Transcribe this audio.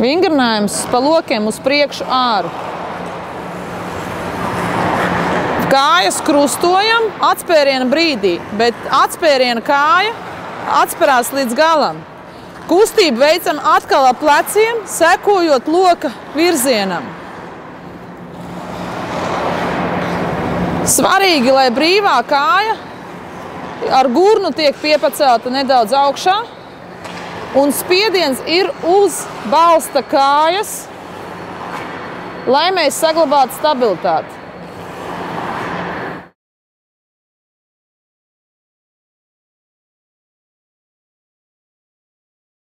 Vingrinājums pa lokiem uz priekšu āru. Kājas krustojam atspēriena brīdī, bet atspēriena kāja atspērās līdz galam. Kustību veicam atkal ap pleciem, sekojot loka virzienam. Svarīgi, lai brīvā kāja ar gurnu tiek piepacelta nedaudz augšā, un spiediens ir uz balsta kājas, lai mēs saglabātu stabilitāti.